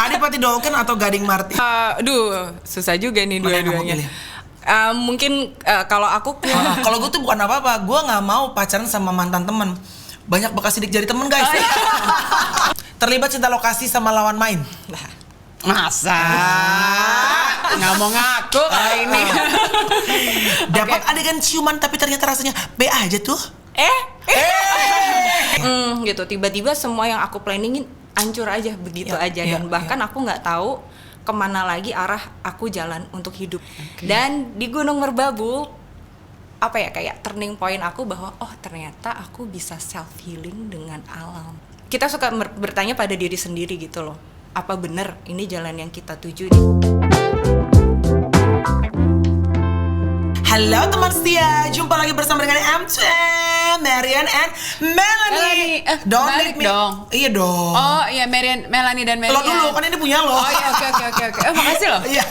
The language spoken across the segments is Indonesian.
Adipati Dolken atau Gading Marti? Aduh, susah juga nih Mana yang kamu dua-duanya. pilih? Mungkin kalau aku Kalau gue tuh bukan apa-apa, gue nggak mau pacaran sama mantan teman. Banyak bekas sidik jari temen guys. Terlibat cinta lokasi sama lawan main. Masa? Nggak mau ngaku kali ini. Dapat adegan ciuman tapi ternyata rasanya B aja tuh. gitu tiba-tiba semua yang aku planningin hancur aja begitu aja dan bahkan aku nggak tahu kemana lagi arah aku jalan untuk hidup. Dan di Gunung Merbabu apa ya kayak turning point aku bahwa oh ternyata aku bisa self healing dengan alam. Kita suka bertanya pada diri sendiri gitu loh, apa bener ini jalan yang kita tuju? Halo teman setia, jumpa lagi bersama dengan M2M, Marian and Melanie. Don't balik leave me. dong. Iya dong. Oh iya, Melanie dan Marian. Lo dulu, kan ini punya lo. Oh iya, oke. Makasih loh. Iya.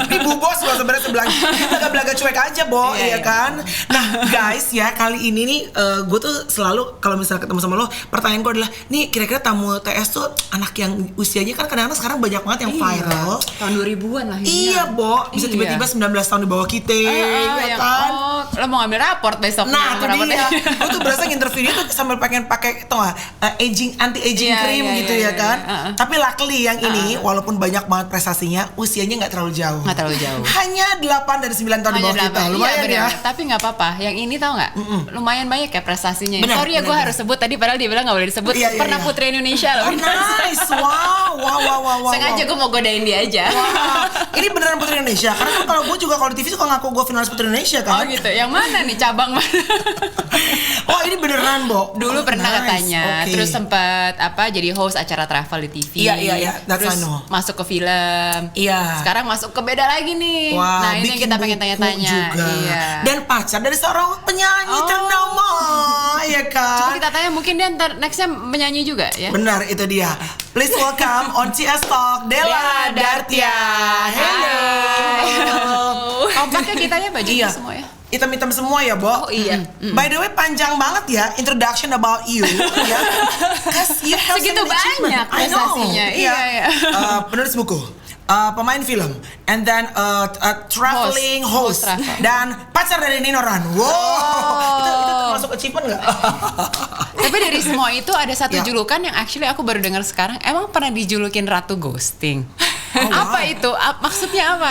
Ini Bu Bos lo sebenarnya sebelah. Belaga-belaga cuek aja, Bo, iya kan? Nah, guys ya, kali ini nih gue tuh selalu kalau misalnya ketemu sama lo, pertanyaan gue adalah, nih kira-kira tamu TS tuh anak yang usianya kan kadang-kadang sekarang banyak banget yang viral. Tahun 2000-an lah ini. Iya, Bo. Bisa tiba-tiba 19 tahun di bawah kita, ya kan? Lo mau ngambil raport besok. Nah, itu dia. Gue tuh berasa nginterview dia tuh sambil pengen pakai tau gak, anti-aging cream gitu ya kan. Tapi luckily yang ini walaupun banyak banget prestasinya, usianya nggak terlalu jauh. Nggak terlalu jauh. Hanya 8 dari 9 tahun di bawah kita. Lumayan ya. Tapi nggak apa-apa. Yang ini tau nggak? Lumayan banyak ya prestasinya. Bener, Sorry ya gue harus sebut tadi padahal dia bilang nggak boleh disebut. Iya, Pernah iya. Putri Indonesia loh. Oh nice, wow. Sengaja gue mau godain dia aja. Wow. Ini beneran Putri Indonesia. Karena kan kalau gue juga kalau di TV suka ngaku gue finalis Putri Indonesia kan. Oh gitu. Yang mana nih cabang mana? Oh ini beneran, Bo. Dulu pernah nice. katanya. Okay. Terus sempet jadi host acara travel di TV. Iya. That's Terus I know. masuk ke film. Iya. Sekarang masuk ke beda lagi nih. Wah, Nah ini yang bikin kita pengen buku tanya-tanya. juga. Iya. Dan pacar dari seorang penyanyi ternama, ya kan? Coba kita tanya, mungkin dia ntar nextnya menyanyi juga ya. Benar, itu dia. Please welcome on CS Talk Della Dartia. Hello. Kompaknya kita ya bajunya semua ya. Hitam-hitam semua ya, Bo. Oh iya. By the way, panjang banget ya introduction about you. Ya. Cause you have Segitu so many achievement. banyak I know. prestasinya. Iya. Penulis buku. Pemain film, and then traveling host, travel. dan pacar dari Nino Ran. Wow, itu termasuk achievement nggak? Tapi dari semua itu ada satu Ya. julukan yang actually aku baru dengar sekarang. Emang pernah dijulukin Ratu Ghosting. Oh, wow. Apa itu? Maksudnya apa?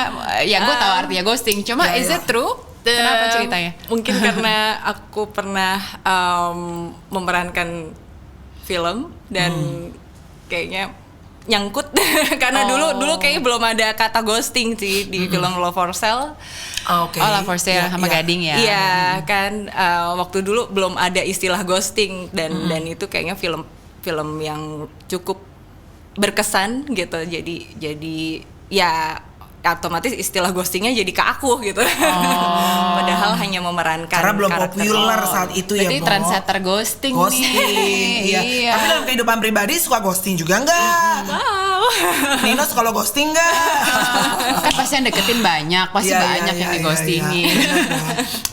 Ya gue tahu artinya ghosting. Cuma is it true? Kenapa ceritanya? Mungkin karena aku pernah memerankan film dan kayaknya nyangkut karena dulu kayaknya belum ada kata ghosting sih di film Love for Sale. Oke. Oh, Love for Sale sama Gading ya. Iya kan waktu dulu belum ada istilah ghosting dan itu kayaknya film yang cukup berkesan gitu. Jadi ya otomatis istilah ghostingnya jadi ke aku gitu. Padahal hanya memerankan Karena belum karakter. populer saat itu ya, Berarti Bo. trendsetter ghosting nih. Iya. Tapi dalam kehidupan pribadi suka ghosting juga enggak? Wow. Nino suka lo ghosting enggak? Kan pasti yang deketin banyak, pasti banyak yang di-ghostingin.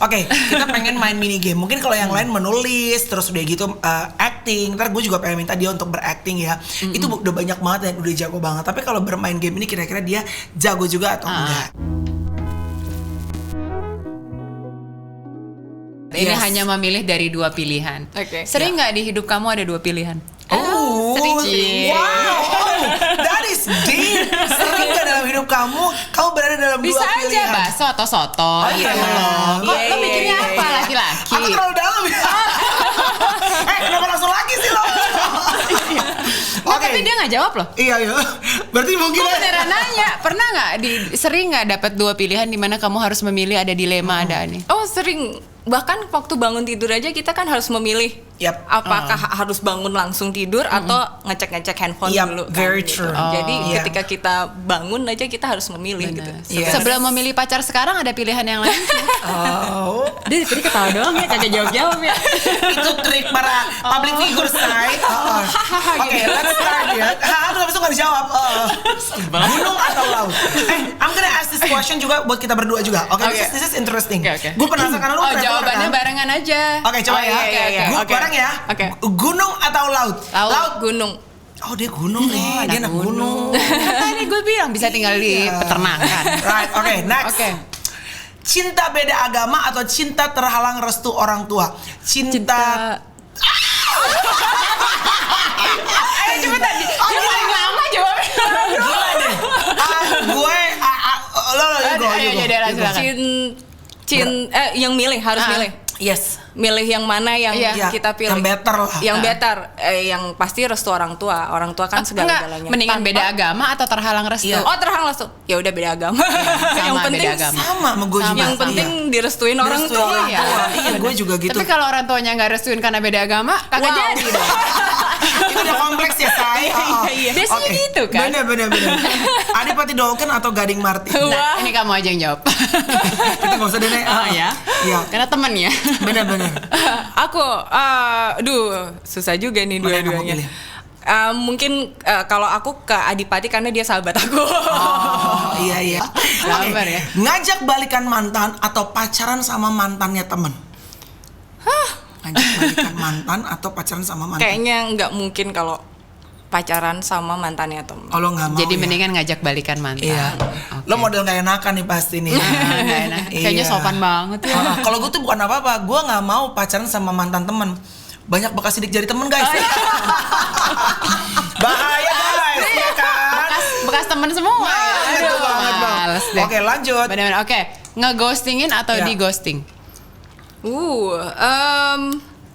Oke, kita pengen main mini game. Mungkin kalau yang lain menulis, terus udah gitu acting. Ntar gue juga pengen minta dia untuk berakting ya. Itu udah banyak banget dan udah jago banget. Tapi kalau bermain game ini kira-kira dia jago juga atau enggak? Ini Yes. hanya memilih dari 2 pilihan. Oke. Sering nggak di hidup kamu ada 2 pilihan? Sering. Cie. Wow, that is deep. Sering gak dalam hidup kamu berada dalam Bisa dua aja pilihan? bakso atau soto. Oh iya. Kok lo mikirnya apa laki-laki? Aku terlalu dalam ya. Kenapa langsung laki sih lo? Nggak, tapi dia nggak jawab loh. Iya. Berarti mungkin Gue beneran nanya, pernah nggak sering nggak dapat 2 pilihan di mana kamu harus memilih, ada dilema, ada aneh? Oh sering, bahkan waktu bangun tidur aja kita kan harus memilih. Yap. Apakah harus bangun langsung tidur atau ngecek handphone Yap, dulu kan, very gitu. true. Jadi Iya. ketika kita bangun aja kita harus memilih gitu. Yes. Sebelum memilih pacar sekarang ada pilihan yang lain? Oh, Dia tadi ketawa doang ya, kagak jawab-jawab ya. itu trik para public figure say. Oke, let's start ya. Terus habis itu nggak dijawab. Gunung atau laut? I'm gonna ask this question juga buat kita berdua juga. Oke, this is interesting. Oke. Gue penasaran karena lu traveler, Jawabannya kan? barengan aja. Oke, coba ya. Iya. Gue bareng ya. Oke. Gunung atau laut? Laut gunung. Oh dia gunung nih, dia anak gunung. Tadi gue bilang bisa tinggal di peternakan. Right, oke, next. Oke. Cinta beda agama atau cinta terhalang restu orang tua? Cinta. Ayo cepetan. Dia paling lama jawabnya. Gila deh. Gue, lo you go. Yang milih harus milih. Yes. Milih yang mana yang Iya. kita pilih. Yang better lah. Yang better, yang pasti restu orang tua. Orang tua kan segala-galanya. Mendingan beda agama atau terhalang restu? Iya. Oh terhalang restu. Ya udah beda agama. yang Sama, penting beda agama. Sama sama gue juga. yang penting direstuin orang Restu tua. orang Iya. tua. Iya, gue juga gitu. Tapi kalau orang tuanya nggak restuin karena beda agama, kagak Wow. jadi dong. Itu udah kompleks ya, Say. Iya. Biasanya Oke. gitu kan? Bener. Adipati Dolken atau Gading Martin? Nah, ini kamu aja yang jawab. Kita nggak usah deh, Nek. Oh ya? Iya. Karena temen ya. Bener. Aku, susah juga nih Mana yang kamu dua-duanya. pilih? Mungkin kalau aku ke Adipati karena dia sahabat aku. Oh iya. Sabar ya. Ngajak balikan mantan atau pacaran sama mantannya temen? Ngajak balikan mantan atau pacaran sama mantan? Kayaknya nggak mungkin kalau pacaran sama mantannya temen. Oh, lo nggak mau. Jadi ya? mendingan ngajak balikan mantan. Iya. Oke. Lo model gak enakan nih pasti nih. Nggak enak. Kayaknya Iya. sopan banget ya. Kalau gue tuh bukan apa-apa, gue nggak mau pacaran sama mantan temen. Banyak bekas sidik jari temen guys. Bahaya guys, ya kan? Bekas temen semua. Nah, betul banget, Bang. Males deh. Oke, lanjut. Benar-benar. Oke, ngeghostingin atau Ya. di ghosting?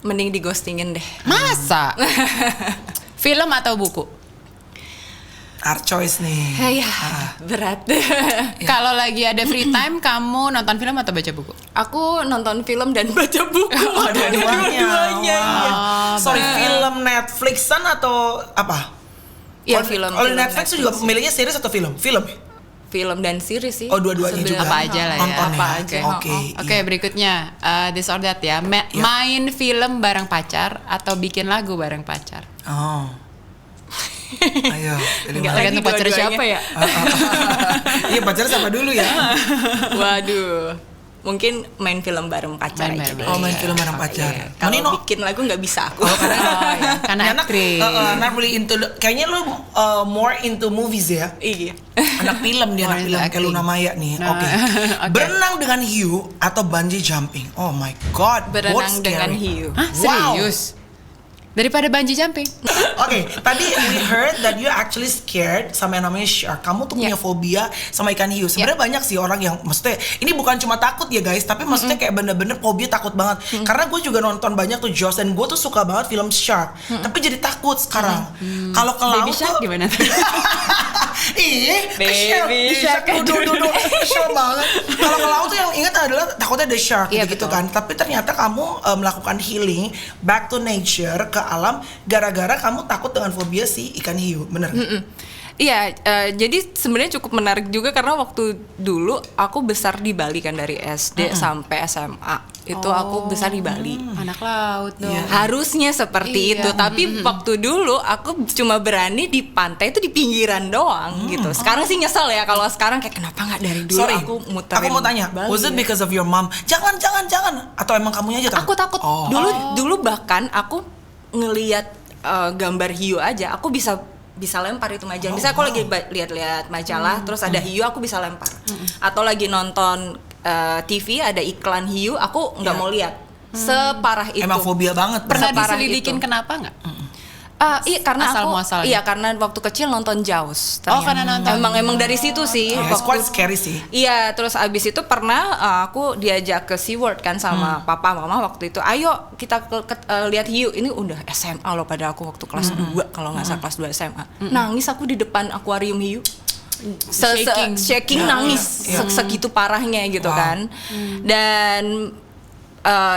Mending di-ghostingin deh. Masa? Film atau buku? Hard choice nih. Ya, berat. Kalau lagi ada free time, kamu nonton film atau baca buku? Aku nonton film dan baca buku. Dua-duanya. Oh, Sorry, film Netflixan atau apa? Iya, Kalau- film. Kalau film Netflix tuh juga pemilihnya series atau film? Film. Film dan series sih. Oh, dua-duanya juga. Apa aja lah ya. Nonton Apa ya. aja. Oke. Oke, berikutnya this or that ya. Main film bareng pacar atau bikin lagu bareng pacar? Oh. Ayo, pilih Nggak mana? lagi Tergantung pacar dua-duanya. siapa ya? Iya, pacaran sama dulu ya. Waduh. Mungkin main film bareng pacar Main aja bareng deh. Oh, main film bareng pacar. Iya. Kalau Kalau Nino? bikin lagu nggak bisa aku. Karena Anak aktris. anak really into kayaknya lu more into movies ya. Iya. Anak film dia, More anak into film kayak acting. Luna Maya nih. Nah, Oke. oke. Berenang dengan hiu atau bungee jumping? Oh my god. both Berenang scary. dengan hiu. Hah, serius? Daripada bungee jumping? Oke, tadi we heard that you actually scared sama yang namanya shark. Kamu tuh punya fobia sama ikan hiu. Sebenarnya banyak sih orang yang maksudnya ini bukan cuma takut ya guys, tapi maksudnya kayak bener-bener fobia takut banget. Karena gue juga nonton banyak tuh Jaws dan gue tuh suka banget film shark. Tapi jadi takut sekarang. Kalau ke laut Baby shark tuh gimana? Ih, Baby shark, shark. dudu, show banget. Kalau ke laut tuh yang ingat adalah takutnya ada shark Iya, gitu betul. kan. Tapi ternyata kamu melakukan healing back to nature ke alam gara-gara kamu takut dengan fobia si ikan hiu, bener? Iya, jadi sebenarnya cukup menarik juga karena waktu dulu aku besar di Bali kan dari SD sampai SMA. Itu aku besar di Bali. Anak laut dong. Iya. Harusnya seperti Iya. itu, tapi waktu dulu aku cuma berani di pantai itu di pinggiran doang gitu. Sekarang sih nyesel ya kalau sekarang kayak kenapa nggak dari dulu Sorry, aku muterin. aku mau tanya, Bali was it ya. because of your mom? Jangan, atau emang kamunya aja Aku takut. Oh. Dulu bahkan aku ngelihat gambar hiu aja, aku bisa lempar itu majalah. Bisa aku lagi lihat-lihat majalah, terus ada hiu, aku bisa lempar. Atau lagi nonton TV ada iklan hiu, aku nggak Iya. mau lihat. Separah itu. Emang fobia banget. Pernah Separah diselidikin itu. kenapa nggak? Iya karena Asal aku muasalnya. iya karena waktu kecil nonton Jaws. Oh, ternyata. karena nonton. Emang dari situ sih. It's quite scary sih. Iya, terus abis itu pernah aku diajak ke SeaWorld kan sama papa mama waktu itu. Ayo kita lihat hiu. Ini udah SMA loh pada aku waktu kelas 2 kalau nggak salah kelas 2 SMA. Nangis aku di depan akuarium hiu. Shaking nangis segitu parahnya gitu Wow. kan. Dan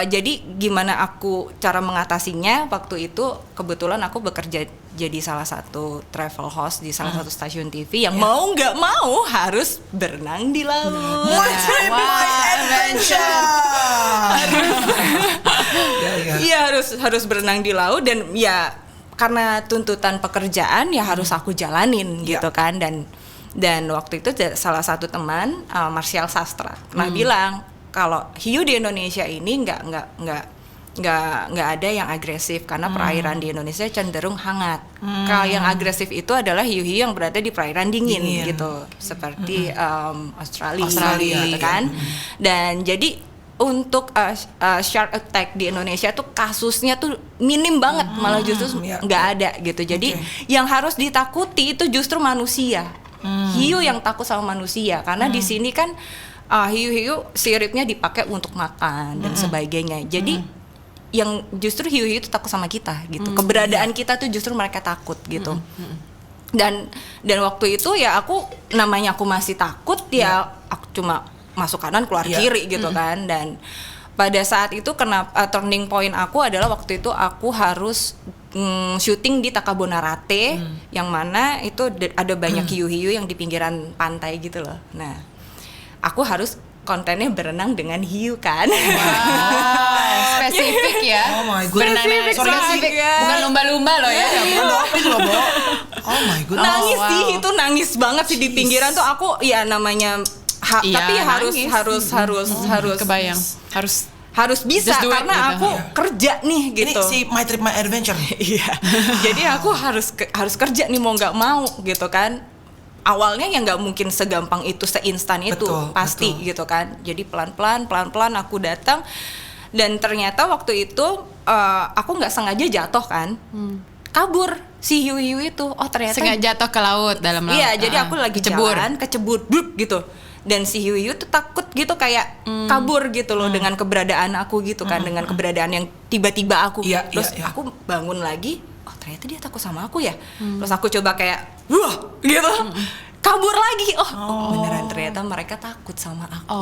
jadi gimana aku cara mengatasinya waktu itu kebetulan aku bekerja jadi salah satu travel host di salah satu stasiun TV yang mau nggak mau harus berenang di laut. My trip, my adventure. Iya harus berenang di laut dan ya karena tuntutan pekerjaan ya harus aku jalanin gitu kan dan waktu itu salah satu teman Martial Sastra pernah bilang kalau hiu di Indonesia ini nggak nggak ada yang agresif karena perairan di Indonesia cenderung hangat. Kalau yang agresif itu adalah hiu-hiu yang berada di perairan dingin gitu, seperti Australia gitu kan. Dan jadi untuk shark attack di Indonesia tuh kasusnya tuh minim banget, malah justru nggak ada gitu. Jadi yang harus ditakuti itu justru manusia, hiu yang takut sama manusia karena di sini kan hiu-hiu siripnya dipakai untuk makan dan sebagainya. Jadi yang justru hiu-hiu itu takut sama kita gitu. Keberadaan kita tuh justru mereka takut gitu. Dan waktu itu ya aku masih takut ya aku cuma masuk kanan keluar kiri gitu kan. Dan pada saat itu turning point aku adalah waktu itu aku harus syuting di Takabonarate yang mana itu ada banyak hiu-hiu yang di pinggiran pantai gitu loh. Nah, aku harus kontennya berenang dengan hiu kan. Wow, spesifik ya. Oh my god. Spesifik. Bukan lumba-lumba loh ya. Dolphin loh, Bo. Oh my god. Nangis sih, itu nangis banget sih di pinggiran tuh aku ya namanya tapi harus kebayang. Harus bisa karena gitu. aku kerja nih gitu. Ini si My Trip My Adventure. Iya. Jadi aku harus kerja nih mau nggak mau gitu kan. Awalnya ya nggak mungkin segampang itu, seinstan itu, pasti gitu kan. Jadi pelan-pelan aku datang dan ternyata waktu itu aku nggak sengaja jatuh kan, kabur si hiu-hiu itu. Oh ternyata sengaja jatuh ke laut, dalam laut. Iya, jadi aku lagi jalan kecebur blup gitu. Dan si hiu-hiu tuh takut gitu kayak kabur gitu loh dengan keberadaan aku gitu kan, dengan keberadaan yang tiba-tiba aku. Terus aku bangun lagi, oh ternyata dia takut sama aku ya. Terus aku coba kayak wah gitu. Kabur lagi. Oh, beneran ternyata mereka takut sama aku.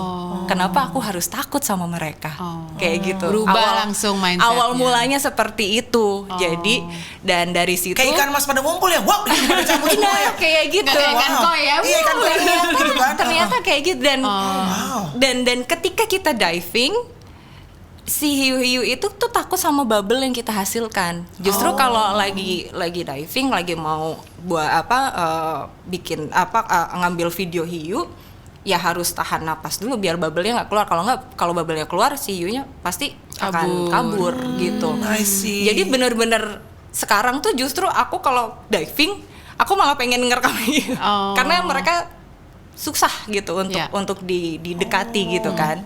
Kenapa aku harus takut sama mereka? Kayak gitu. Berubah langsung mindsetnya. Awal mulanya seperti itu. Jadi dan dari situ kayak ikan mas pada ngumpul ya. Wow, pada cabut semua ya. Kayak gitu. Kayak ikan koi ya. Iya, ikan koi gitu kan. Ternyata kayak gitu dan ketika kita diving si hiu-hiu itu tuh takut sama bubble yang kita hasilkan. Justru kalau lagi diving, lagi mau buat bikin ngambil video hiu, ya harus tahan napas dulu biar bubble-nya nggak keluar. Kalau bubble-nya keluar, si hiunya pasti akan kabur gitu. I see. Jadi bener-bener sekarang tuh justru aku kalau diving, aku malah pengen ngerekam hiu karena mereka susah gitu untuk didekati gitu kan.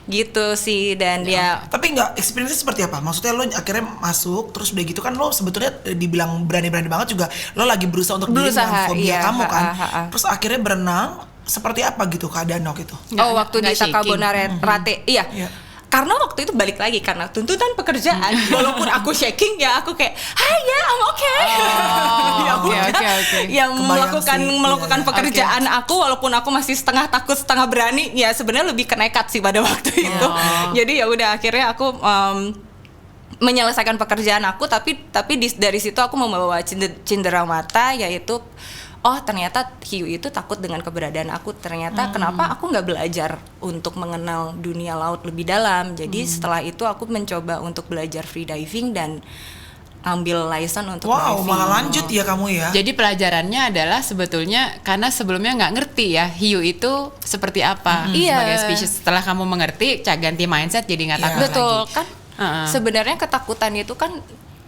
Gitu sih dan dia. Tapi nggak, experience seperti apa? Maksudnya lo akhirnya masuk terus udah gitu kan lo sebetulnya dibilang berani-berani banget juga lo lagi berusaha untuk dealing dengan fobia kamu kan. Terus akhirnya berenang seperti apa gitu keadaan waktu itu? Waktu di Takabonarate iya. Karena waktu itu balik lagi karena tuntutan pekerjaan. Walaupun aku shaking ya aku kayak hai ya I'm okay. Yang melakukan pekerjaan aku walaupun aku masih setengah takut setengah berani ya sebenarnya lebih kenekat sih pada waktu itu. Jadi ya udah akhirnya aku menyelesaikan pekerjaan aku tapi dari situ aku membawa cenderamata yaitu oh ternyata hiu itu takut dengan keberadaan aku. Ternyata kenapa aku nggak belajar untuk mengenal dunia laut lebih dalam. Jadi setelah itu aku mencoba untuk belajar free diving dan ambil license untuk diving. Malah lanjut ya kamu ya. Jadi pelajarannya adalah sebetulnya karena sebelumnya nggak ngerti ya hiu itu seperti apa sebagai spesies. Setelah kamu mengerti, ganti mindset jadi nggak takut lagi. Betul kan? Sebenarnya ketakutan itu kan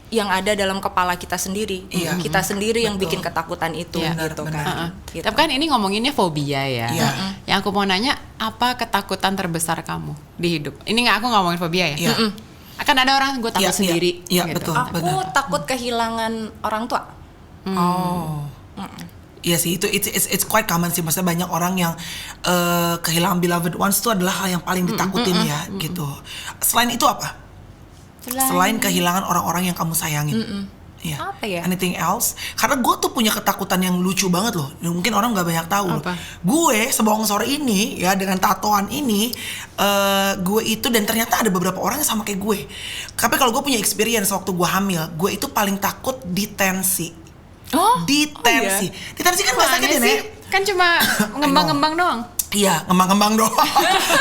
yang ada dalam kepala kita sendiri, kita sendiri yang bikin ketakutan itu, gitu kan. Gitu. Tapi kan ini ngomonginnya fobia ya. Yang aku mau nanya, apa ketakutan terbesar kamu di hidup? Ini nggak aku ngomongin fobia ya. Akan ada orang gue takut sendiri. Iya gitu. betul. Aku takut kehilangan orang tua. Iya sih itu it's quite common sih, maksudnya banyak orang yang kehilangan beloved ones itu adalah hal yang paling ditakutin ya gitu. Selain itu apa? Selain kehilangan orang-orang yang kamu sayangin. Ya. Apa ya? Anything else? Karena gue tuh punya ketakutan yang lucu banget loh. Mungkin orang nggak banyak tahu loh. Gue sebongsor ini ya dengan tatoan ini, gue itu dan ternyata ada beberapa orang yang sama kayak gue. Tapi kalau gue punya experience waktu gue hamil, gue itu paling takut ditensi. Ditensi. Ditensi kan bahasa kan sih? Kan cuma ngembang-ngembang doang. Iya, ngembang-ngembang doang.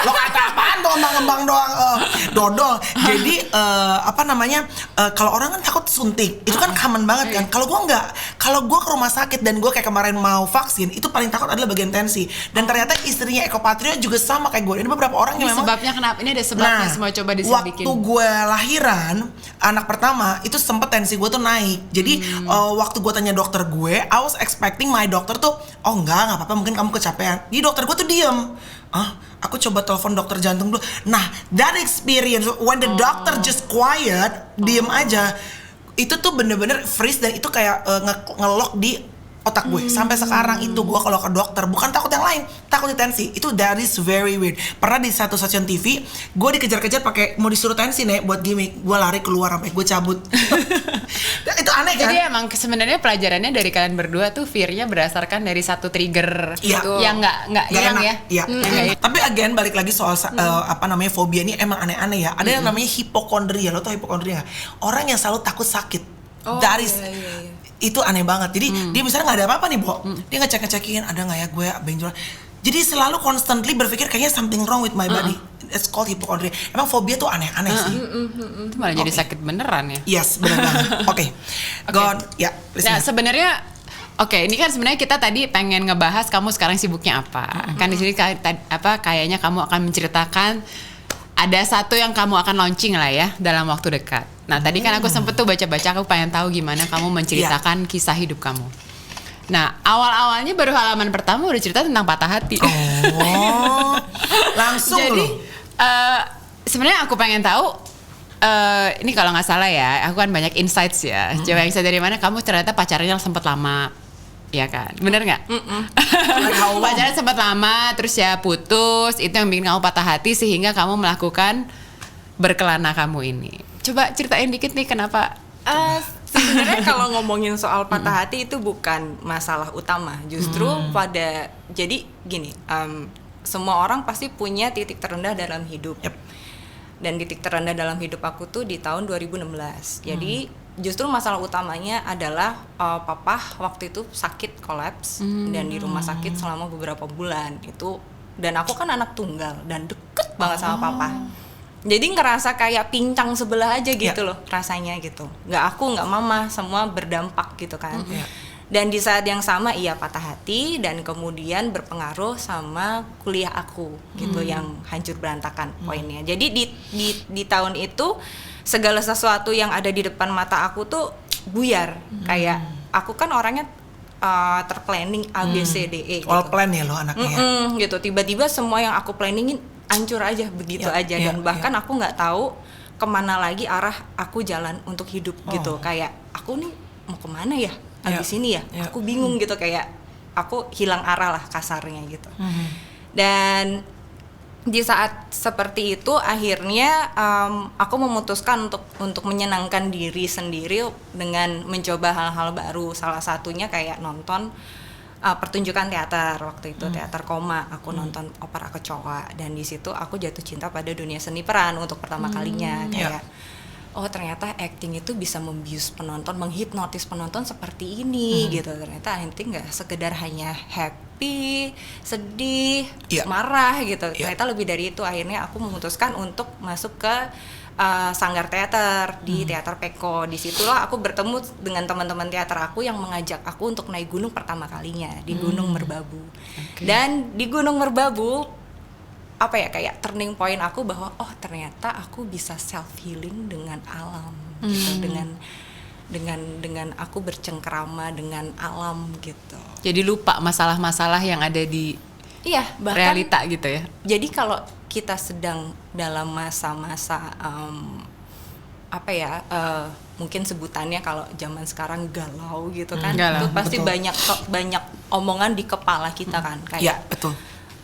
Lo kata apa apaan tuh ngembang doang, dodol. Jadi kalau orang kan takut suntik, itu kan common banget kan. Kalau gue enggak, kalau gue ke rumah sakit dan gue kayak kemarin mau vaksin, itu paling takut adalah bagian tensi. Dan ternyata istrinya Eko Patrio juga sama kayak gue. Ini beberapa orang yang memang. Sebabnya kenapa? Ini ada sebabnya, semua coba diselidikin. Waktu gue lahiran anak pertama itu sempet tensi gue tuh naik. Jadi waktu gue tanya dokter gue, I was expecting my doctor tuh, oh enggak apa-apa, mungkin kamu kecapean. Jadi dokter gue tuh diem. Aku coba telepon dokter jantung dulu. Nah, that experience when the doctor just quiet, diem aja, itu tuh bener-bener freeze dan itu kayak ngelock di otak gue. Sampai sekarang itu gue kalau ke dokter bukan takut yang lain, takut di tensi. Itu that is very weird. Pernah di satu stasiun TV, gue dikejar-kejar pakai mau disuruh tensi nih buat gimmick. Gue lari keluar sampai gue cabut. Itu aneh kan? Jadi emang sebenarnya pelajarannya dari kalian berdua tuh fear-nya berdasarkan dari satu trigger yang nggak hilang ya. Iya. Tapi again balik lagi soal fobia ini emang aneh-aneh ya. Ada yang namanya hipokondria. Lo tau hipokondria? Orang yang selalu takut sakit. Itu aneh banget. Jadi dia misalnya nggak ada apa-apa nih, Bo. Dia ngecek-ngecekin ada nggak ya gue benjol. Jadi selalu constantly berpikir kayaknya something wrong with my body. It's called hipokondria. Emang fobia tuh aneh-aneh sih. Itu malah jadi sakit beneran ya. Yes, bener banget. Oke. God, ya. Nah, sebenarnya ini kan sebenarnya kita tadi pengen ngebahas kamu sekarang sibuknya apa. Kan di sini kayaknya kamu akan menceritakan ada satu yang kamu akan launching lah ya dalam waktu dekat. Nah, tadi kan aku sempet tuh baca-baca, aku pengen tahu gimana kamu menceritakan kisah hidup kamu. Nah, awal-awalnya baru halaman pertama udah cerita tentang patah hati. Langsung. Jadi sebenarnya aku pengen tahu, ini kalau nggak salah ya, aku kan banyak insights ya. Coba insight dari mana? Kamu ternyata pacarnya sempet lama, ya kan? Bener nggak? Pacaran sempat lama, terus ya putus. Itu yang bikin kamu patah hati sehingga kamu melakukan berkelana kamu ini. Coba ceritain dikit nih kenapa? Sebenarnya kalau ngomongin soal patah hati itu bukan masalah utama. Justru jadi gini, semua orang pasti punya titik terendah dalam hidup. Dan titik terendah dalam hidup aku tuh di tahun 2016. Jadi justru masalah utamanya adalah papa waktu itu sakit kolaps dan di rumah sakit selama beberapa bulan itu. Dan aku kan anak tunggal dan deket banget sama papa. Jadi ngerasa kayak pincang sebelah aja gitu loh rasanya gitu. Nggak aku, nggak mama, semua berdampak gitu kan. Dan di saat yang sama patah hati dan kemudian berpengaruh sama kuliah aku gitu yang hancur berantakan poinnya. Jadi di tahun itu segala sesuatu yang ada di depan mata aku tuh buyar. Kayak aku kan orangnya terplanning A B C D E gitu. All plan ya lo anaknya. Gitu. Tiba-tiba semua yang aku planningin hancur aja begitu aja dan bahkan aku nggak tahu kemana lagi arah aku jalan untuk hidup gitu. Kayak aku nih mau kemana ya abis ini ya? Aku bingung gitu, kayak aku hilang arah lah kasarnya gitu. Dan di saat seperti itu akhirnya aku memutuskan untuk menyenangkan diri sendiri dengan mencoba hal-hal baru. Salah satunya kayak nonton pertunjukan teater waktu itu, teater koma. Aku nonton opera kecoa dan di situ aku jatuh cinta pada dunia seni peran untuk pertama kalinya. Kayak oh ternyata acting itu bisa membius penonton, menghipnotis penonton seperti ini gitu. Ternyata acting nggak sekedar hanya happy, sedih, marah gitu. Ternyata lebih dari itu. Akhirnya aku memutuskan untuk masuk ke sanggar teater di Teater Peko. Disitulah aku bertemu dengan teman-teman teater aku yang mengajak aku untuk naik gunung pertama kalinya di Gunung Merbabu. Dan di Gunung Merbabu kayak turning point aku bahwa oh ternyata aku bisa self healing dengan alam gitu, dengan aku bercengkrama dengan alam gitu. Jadi lupa masalah-masalah yang ada di bahkan, realita gitu ya. Jadi kalau kita sedang dalam masa-masa mungkin sebutannya kalau zaman sekarang galau gitu kan, itu pasti banyak omongan di kepala kita kan, kayak betul.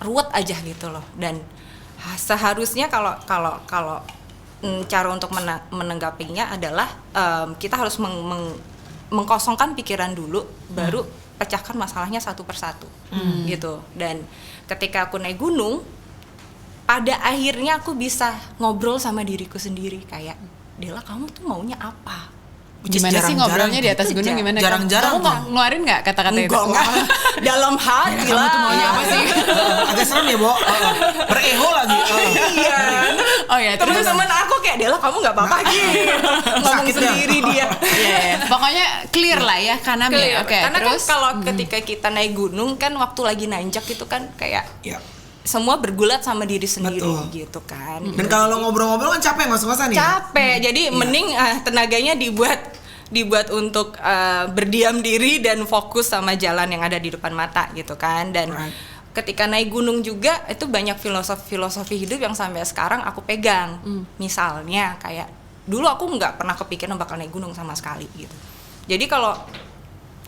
ruwet aja gitu loh. Dan seharusnya kalau cara untuk menanggapinya adalah kita harus mengkosongkan pikiran dulu, baru pecahkan masalahnya satu persatu gitu. Dan ketika aku naik gunung, pada akhirnya aku bisa ngobrol sama diriku sendiri kayak, Dela kamu tuh maunya apa Gimana sih ngobrolnya di atas gunung gimana? Jarang-jarang kamu ngeluarin nggak kata-kata itu? Enggak. Dalam hati lah. Kamu tuh maunya apa sih? Agak serem ya, Bo. Bereho lagi. Iya. Oh ya, terus Teman-teman aku kayak Dela kamu nggak apa-apa gitu. Ngomong Sakit ya? sendiri dia. Iya. Pokoknya clear lah ya karena Clear. Oke, Karena terus kan kalau ketika kita naik gunung kan waktu lagi nanjak itu kan kayak Ya. semua bergulat sama diri sendiri Betul. gitu kan. Dan kalau lo ngobrol-ngobrol kan capek ngos-ngosan ya. Capek. Jadi mending tenaganya dibuat untuk berdiam diri dan fokus sama jalan yang ada di depan mata gitu kan. Dan ketika naik gunung juga itu banyak filosofi hidup yang sampai sekarang aku pegang. Misalnya kayak dulu aku nggak pernah kepikiran bakal naik gunung sama sekali gitu. Jadi kalau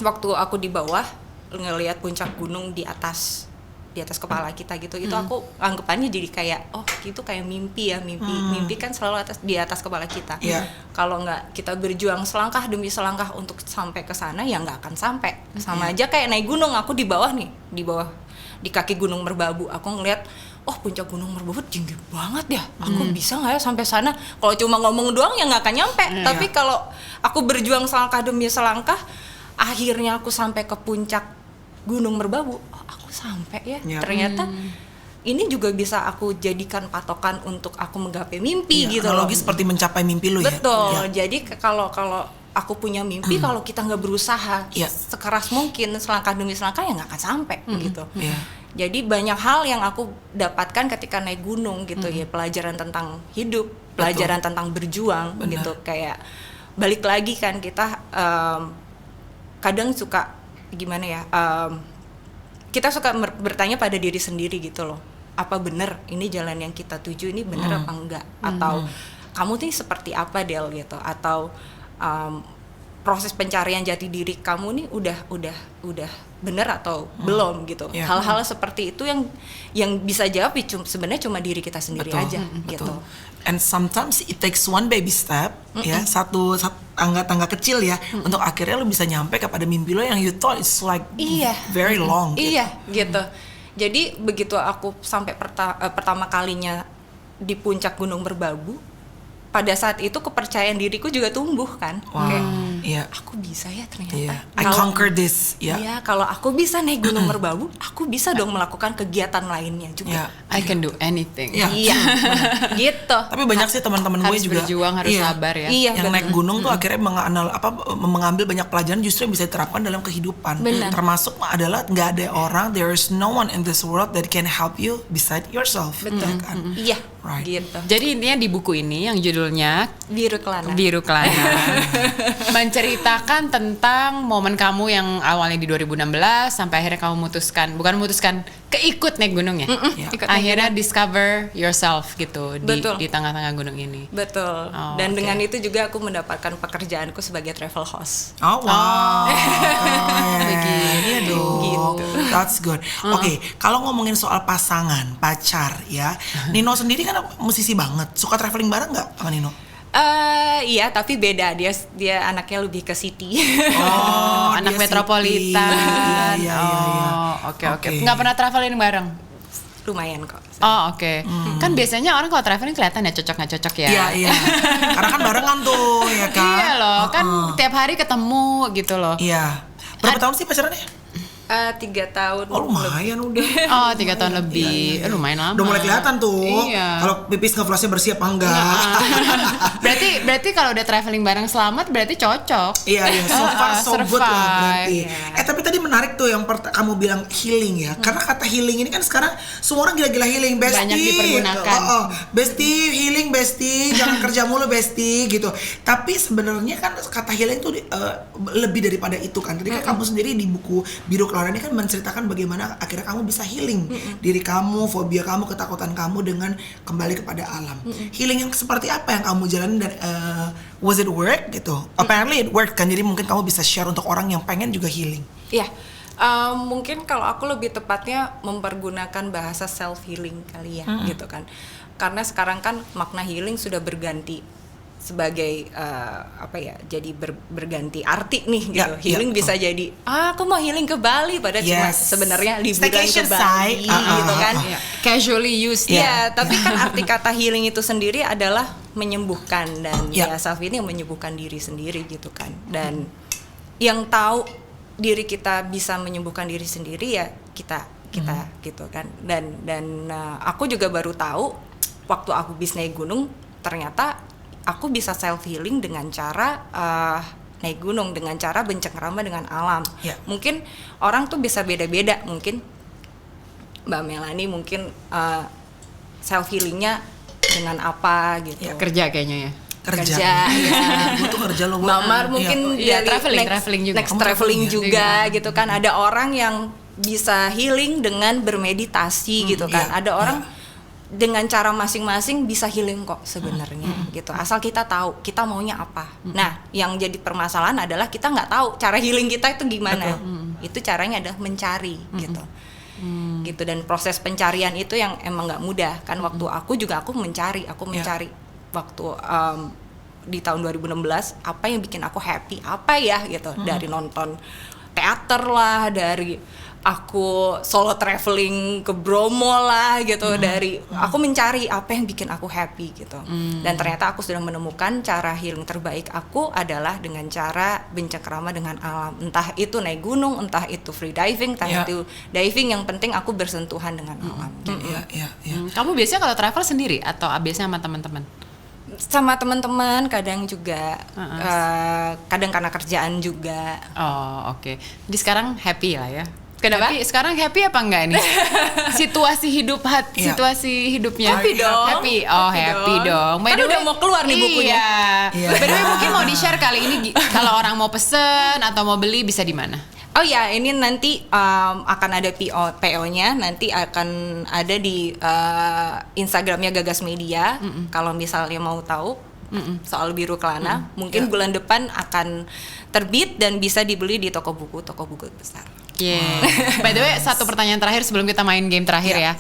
waktu aku di bawah ngelihat puncak gunung di atas kepala kita gitu, itu aku anggapannya jadi kayak gitu kayak mimpi ya, mimpi kan selalu di atas kepala kita. Kalau nggak kita berjuang selangkah demi selangkah untuk sampai ke sana ya nggak akan sampai. Sama aja kayak naik gunung, aku di bawah di kaki Gunung Merbabu, aku ngeliat puncak Gunung Merbabu tinggi banget ya, aku bisa nggak ya sampai sana? Kalau cuma ngomong doang ya nggak akan nyampe. Tapi kalau aku berjuang selangkah demi selangkah, akhirnya aku sampai ke puncak Gunung Merbabu, aku sampai ya. Ternyata ini juga bisa aku jadikan patokan untuk aku menggapai mimpi gitu loh. Analogi seperti mencapai mimpi lo ya. Betul. Jadi kalau aku punya mimpi, kalau kita nggak berusaha sekeras mungkin selangkah demi selangkah ya nggak akan sampai gitu. Jadi banyak hal yang aku dapatkan ketika naik gunung gitu ya, pelajaran tentang hidup, pelajaran tentang berjuang gitu. Kayak balik lagi kan kita kadang suka gimana ya, kita suka bertanya pada diri sendiri gitu loh, apa bener ini jalan yang kita tuju ini bener apa enggak, atau kamu nih seperti apa Del gitu, atau proses pencarian jati diri kamu nih udah bener atau belum gitu. Hal-hal seperti itu yang bisa jawab sebenarnya cuma diri kita sendiri aja gitu. And sometimes it takes one baby step, ya, satu tangga kecil ya, untuk akhirnya lo bisa nyampe kepada mimpi lo yang you thought it's like very long. Iya, gitu. Jadi begitu aku sampai pertama kalinya di puncak Gunung Merbabu, pada saat itu kepercayaan diriku juga tumbuh kan. Kayak aku bisa ya ternyata. I conquer this. Iya, kalau aku bisa naik Gunung Merbabu, aku bisa dong melakukan kegiatan lainnya juga. I can do anything. Iya, gitu. Tapi banyak sih teman-teman gue juga berjuang, harus sabar ya. Yang naik gunung tuh akhirnya mengambil banyak pelajaran justru yang bisa diterapkan dalam kehidupan. Termasuk adalah nggak ada orang, there is no one in this world that can help you beside yourself. Betul kan? Iya, gitu. Jadi intinya di buku ini yang judulnya Biru Kelana menceritakan tentang momen kamu yang awalnya di 2016 sampai akhirnya kamu memutuskan keikut naik gunung ya. Akhirnya discover yourself gitu di tengah-tengah gunung ini. Betul. Dan dengan itu juga aku mendapatkan pekerjaanku sebagai travel host. Oh wow. Begitu. Gitu. That's good. Oke, kalau ngomongin soal pasangan, pacar ya. Nino sendiri kan musisi banget. Suka traveling bareng nggak sama Nino? Iya, tapi beda. Dia anaknya lebih ke city. Anak metropolitan. Iya. Oke. Nggak pernah traveling bareng? Lumayan kok. Oke. Kan biasanya orang kalau traveling kelihatan ya cocok nggak cocok ya. Iya. Karena kan barengan tuh, ya kan. Iya loh, kan tiap hari ketemu gitu loh. Iya. Berapa tahun sih pacarannya? 3 tahun. Oh lumayan udah. 3 tahun lebih. Lumayan lama. Udah mulai kelihatan tuh. Iya. Kalau pipis ngeflashnya bersih apa enggak. berarti kalau udah traveling bareng selamat berarti cocok. Iya. So far so good lah berarti. Tapi tadi menarik tuh yang kamu bilang healing ya. Karena kata healing ini kan sekarang semua orang gila-gila healing, bestie. Banyak dipergunakan. Bestie, healing bestie, jangan kerja mulu bestie gitu. Tapi sebenarnya kan kata healing tuh lebih daripada itu kan. Tadi kan kamu sendiri di buku Biru Kelana ini kan menceritakan bagaimana akhirnya kamu bisa healing diri kamu, fobia kamu, ketakutan kamu dengan kembali kepada alam. Healing yang seperti apa yang kamu jalanin dan was it work gitu? Apparently it worked kan, jadi mungkin kamu bisa share untuk orang yang pengen juga healing. Iya, mungkin kalau aku lebih tepatnya mempergunakan bahasa self healing kali ya, gitu kan. Karena sekarang kan makna healing sudah berganti sebagai jadi berganti arti nih gitu. Healing bisa jadi aku mau healing ke Bali, padahal cuma sebenarnya liburan ke Bali gitu kan. Casually used. Iya, tapi kan arti kata healing itu sendiri adalah menyembuhkan, dan ya self healing menyembuhkan diri sendiri gitu kan. Dan yang tahu diri kita bisa menyembuhkan diri sendiri ya kita gitu kan. Dan aku juga baru tahu waktu aku bis naik gunung, ternyata aku bisa self healing dengan cara naik gunung, dengan cara bercengkrama dengan alam. Mungkin orang tuh bisa beda-beda, mungkin Mbak Melanie mungkin self healingnya dengan apa gitu. Kerja kayaknya ya. Kerja ya. Gue tuh kerja loh. Mbak Mar mungkin dari traveling juga. next traveling juga gitu kan. Ada orang yang bisa healing dengan bermeditasi gitu kan. Ada orang dengan cara masing-masing bisa healing kok sebenarnya gitu, asal kita tahu kita maunya apa. Nah, yang jadi permasalahan adalah kita nggak tahu cara healing kita itu gimana. Itu caranya adalah mencari gitu. Gitu, dan proses pencarian itu yang emang nggak mudah kan. Waktu aku mencari waktu di tahun 2016 apa yang bikin aku happy, apa ya gitu. Dari nonton teater lah, dari aku solo traveling ke Bromo lah gitu, dari aku mencari apa yang bikin aku happy gitu. Dan ternyata aku sudah menemukan cara healing terbaik aku adalah dengan cara bercengkrama dengan alam. Entah itu naik gunung, entah itu free diving, entah itu diving, yang penting aku bersentuhan dengan alam. Kamu biasanya kalau travel sendiri atau biasanya sama teman-teman? Sama teman-teman, kadang juga kadang karena kerjaan juga. Oh, oke. Jadi sekarang happy lah ya. Kenapa? Sekarang happy apa enggak nih? Situasi hidupnya. Happy dong. Happy dong. Kan udah mau keluar nih bukunya. By the way, mungkin mau di-share kali ini kalau orang mau pesen atau mau beli bisa di mana? Oh ya, ini nanti akan ada PO-nya, nanti akan ada di Instagramnya Gagas Media. Kalau misalnya mau tahu soal Biru Kelana, mungkin bulan depan akan terbit dan bisa dibeli di toko buku besar. By the way, satu pertanyaan terakhir sebelum kita main game terakhir ya.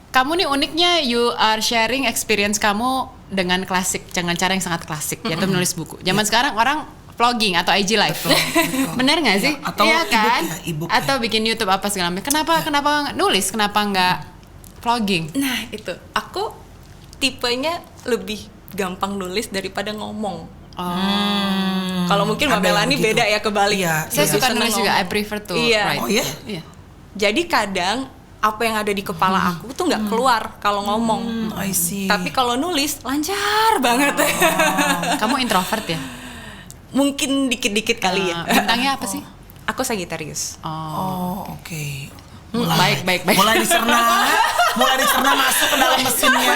Kamu nih uniknya, you are sharing experience kamu dengan klasik, dengan cara yang sangat klasik, yaitu menulis buku. Zaman sekarang orang vlogging atau IG live. Bener nggak sih? Atau kan? e-book Atau bikin YouTube apa segala macam. Kenapa nulis? Kenapa nggak vlogging? Nah, itu. Aku tipenya lebih gampang nulis daripada ngomong. Kalau mungkin Mbak Melanie beda ya, kebalik. Saya suka nulis juga. I prefer to write. Oh iya? Jadi kadang apa yang ada di kepala aku tuh nggak keluar kalau ngomong. I see. Tapi kalau nulis lancar banget. Kamu introvert ya? Mungkin dikit-dikit kali ya. Bintangnya apa sih? Aku Sagittarius. Oke. Baik. Mulai dicerna masuk ke dalam mesinnya.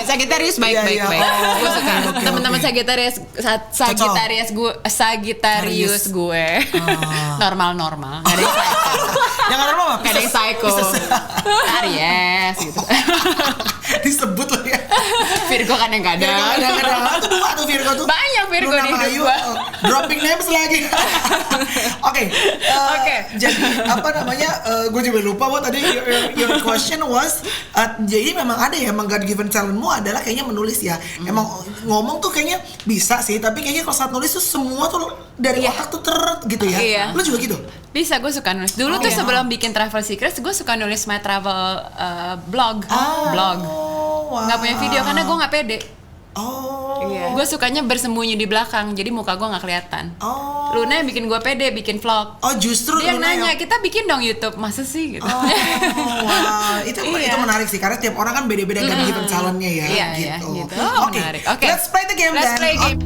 Sagittarius baik. Gue suka. Teman-teman Sagittarius gue normal. Gak ada yang psycho. Yang normal apa? Gak ada yang psycho. Aries gitu. Disebut loh ya. Virgo kan yang kadang. Itu dua tuh Virgo tuh. Banyak Virgo di hidup gue. Dropping names lagi. Oke. Jadi apa namanya? Gue juga lupa buat tadi your question was. Jadi memang ada ya, emang God given talentmu adalah kayaknya menulis ya. Emang ngomong tuh kayaknya bisa sih, tapi kayaknya kalau saat nulis tuh semua tuh dari otak tuh gitu ya. Lu juga gitu? Bisa, gue suka nulis. Dulu tuh sebelum bikin Travel Secrets, gue suka nulis my travel blog. Wow. Nggak punya video karena gue nggak pede. Gue sukanya bersembunyi di belakang, jadi muka gue nggak kelihatan. Luna yang bikin gue pede, bikin vlog. Justru dia Luna nanya, kita bikin dong YouTube, masa sih gitu. Wah, itu menarik sih karena tiap orang kan beda-beda kan given talentnya ya. Gitu. Menarik. Oke. Let's play the game Let's play game.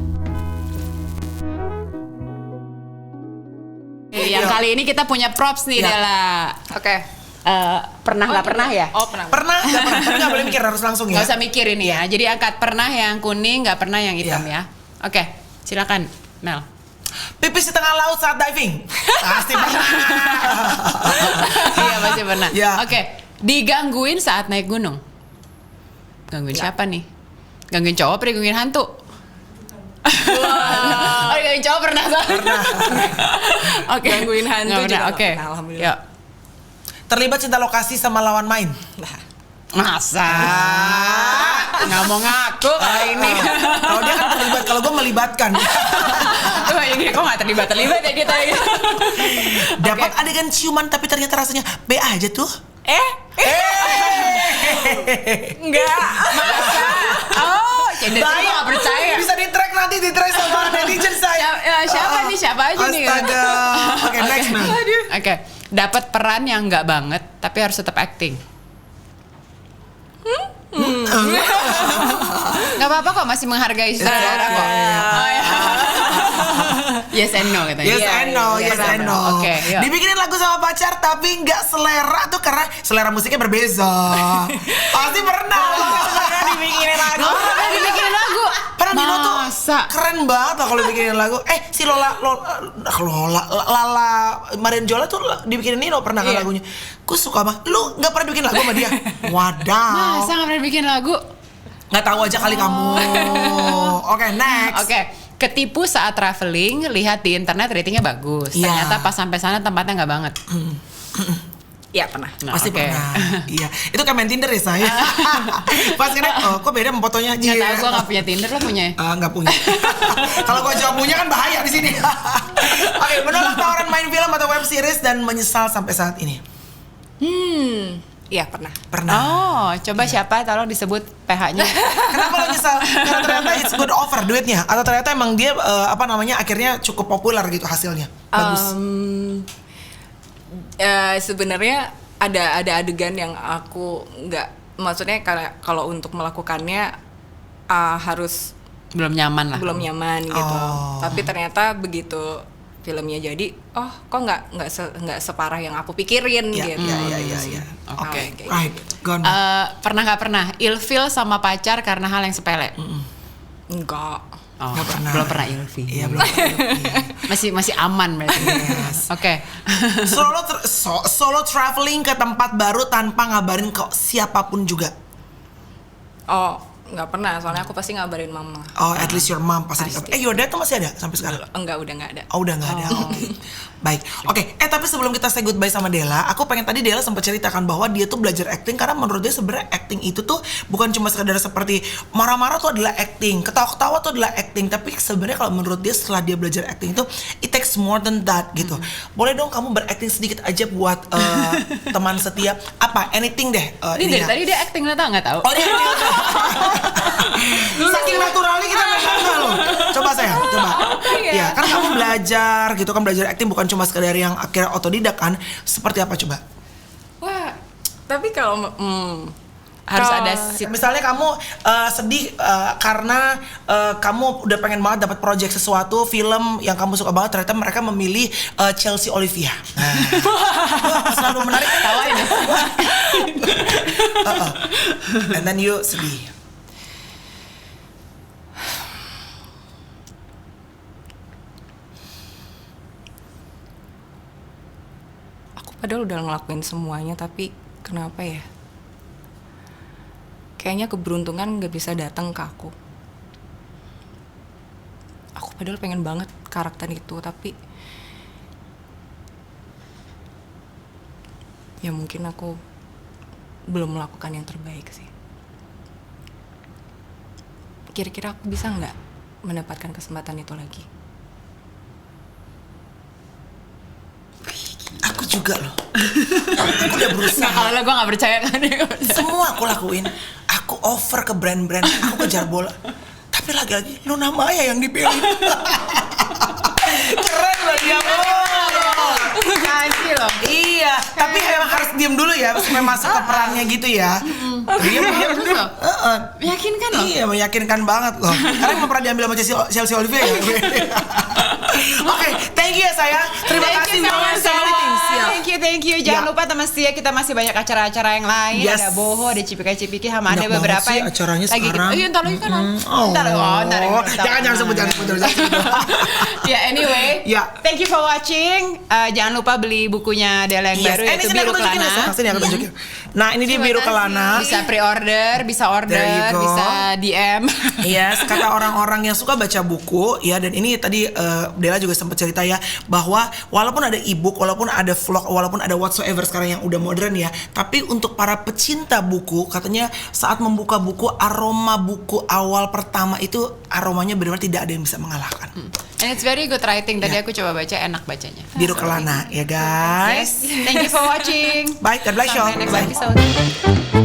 Yang kali ini kita punya props nih, Dela. Oke. Pernah nggak pernah ya? Pernah nggak boleh mikir, harus langsung ya. Nggak usah mikir ini ya. Jadi angkat pernah yang kuning, nggak pernah yang hitam ya. Oke, silakan Mel. Pipis di tengah laut saat diving. Pasti pernah. Iya pasti pernah. Ya. Oke, digangguin saat naik gunung. Gangguin siapa nih? Gangguin cowok apa digangguin hantu? Oh, digangguin cowok pernah. Oke. Gangguin hantu juga. Oke. Alhamdulillah. Terlibat cinta lokasi sama lawan main. Masa? Nggak mau ngaku kali ini. Kalau dia kan terlibat, kalau gue melibatkan. Tuh ini kok nggak terlibat ya kita. Dapat adegan ciuman tapi ternyata rasanya B aja tuh. Enggak. Masa? Oh, Dan gue gak percaya. Bisa di-track nanti, di-track sama netizen saya. Siapa aja nih? Astaga. Oke, next man. Oke, dapat peran yang nggak banget tapi harus tetap acting. Nggak apa-apa kok, masih menghargai sutradara kok. Oh, ya. Yes and no katanya. Yes and no, yes and no. Oke, yuk. Dibikinin lagu sama pacar tapi nggak selera tuh karena selera musiknya berbeza. Pasti pernah dibikinin lagu. Pernah dibikinin lagu. Pernah Dino tuh Masa? keren banget lah kalau dibikinin lagu. Si Lala Marian Jola tuh dibikinin Nino pernah kan lagunya. Gue suka banget. Lu nggak pernah bikin lagu sama dia? Wadaw. Masa nggak pernah bikin lagu? Nggak tahu aja kali kamu. Oke, next. Oke. Ketipu saat traveling, lihat di internet ratingnya bagus. Iya. Ternyata pas sampai sana tempatnya nggak banget. Iya pernah. Nah, Pasti oke. pernah. Iya. Itu kan main Tinder ya saya. Pas kira, kok beda sama fotonya? Nggak tahu, gue nggak punya Tinder, lo punya? Nggak punya. Kalau gue jawab punya kan bahaya di sini. Oke, menolak tawaran main film atau web series dan menyesal sampai saat ini. Iya pernah. Pernah. Oh, coba siapa? Tolong disebut PH-nya. Kenapa lo nyesal? Karena ternyata it's good offer duitnya, atau ternyata emang dia akhirnya cukup populer gitu hasilnya. Bagus. Sebenarnya ada adegan yang aku nggak, maksudnya kalau untuk melakukannya harus Belum nyaman lah. belum nyaman gitu. Oh. Tapi ternyata begitu filmnya jadi, kok nggak separah yang aku pikirin Iya, gitu. iya. Oke. Right. Gone. Pernah nggak pernah ilfeel sama pacar karena hal yang sepele? Enggak. Oh, Nggak pernah. belum pernah ilfeel. Iya, belum pernah. masih aman berarti. Yes. Oke. Solo traveling ke tempat baru tanpa ngabarin ke siapapun juga. Oh, nggak pernah. Soalnya aku pasti ngabarin mama. Oh, at least your mom pasti. Pasti. Your dad tuh masih ada sampai sekarang? Enggak, udah nggak ada. Oh, udah nggak ada. Oke. Baik. Oke. Tapi sebelum kita say goodbye sama Della, aku pengen tadi Della sempat ceritakan bahwa dia tuh belajar acting karena menurut dia sebenarnya acting itu tuh bukan cuma sekedar seperti marah-marah tuh adalah acting, ketawa-ketawa tuh adalah acting, tapi sebenarnya kalau menurut dia setelah dia belajar acting itu it takes more than that gitu. Boleh dong kamu berakting sedikit aja buat teman setia apa anything deh. Ini dari tadi dia acting nggak tahu. Oh, dia saking naturalnya kita nggak loh. Coba saya, coba. Ya, kan kamu belajar gitu kan, belajar acting bukan cuma sekedar yang akhirnya otodidak kan. Seperti apa coba? Wah, tapi kalau Harus kalau- ada Misalnya kamu sedih karena kamu udah pengen banget dapat project sesuatu film yang kamu suka banget, ternyata mereka memilih Chelsea Olivia. Wah, selalu menarik tawain ya. And then you sedih. Padahal udah ngelakuin semuanya, tapi kenapa ya? Kayaknya keberuntungan nggak bisa datang ke aku. Aku padahal pengen banget karakter itu, tapi ya mungkin aku belum melakukan yang terbaik sih. Kira-kira aku bisa nggak mendapatkan kesempatan itu lagi? Aku juga loh. Aku udah berusaha. Kalau gue nggak percaya kan dia. Semua aku lakuin. Aku offer ke brand-brand. Aku kejar bola. Tapi lagi-lagi Luna Maya yang dipilih. Keren loh dia. Nyanyi loh. Iya. Tapi emang harus diem dulu ya supaya masuk ke perannya gitu ya. Iya. Terus loh. Meyakinkan loh. Iya, meyakinkan banget loh. Karena emang pernah diambil sama Chelsea Olivia ya. Oke, thank you ya sayang. Terima kasih banget sama Thank you. Jangan Ya. lupa teman setia, kita masih banyak acara-acara yang lain. Yes. Ada Boho, ada Cipika-Cipiki, sama ada Banyak banget beberapa sih yang acaranya lagi sekarang. Iya, ntar lagi kan. Oh. Ntar. Jangan sebut. Ya, anyway. Ya. Thank you for watching. Jangan lupa beli bukunya Della yang baru, Ini yaitu sini Biru aku tunjukin ya, Kelana. sini aku tunjukin. Nah, ini dia Biru Kelana. Bisa pre-order, bisa There order, you go. bisa DM. Yes, kata orang-orang yang suka baca buku ya, dan ini tadi Della juga sempat cerita ya bahwa walaupun ada e-book, walaupun ada vlog, walaupun ada whatsoever sekarang yang udah modern ya, tapi untuk para pecinta buku katanya saat membuka buku, aroma buku awal pertama itu aromanya benar-benar tidak ada yang bisa mengalahkan. And it's very good writing. Tadi aku coba baca, enak bacanya. Biru Kelana ya guys. Yes. Thank you for watching. Bye, God bless you all. Sampai next episode.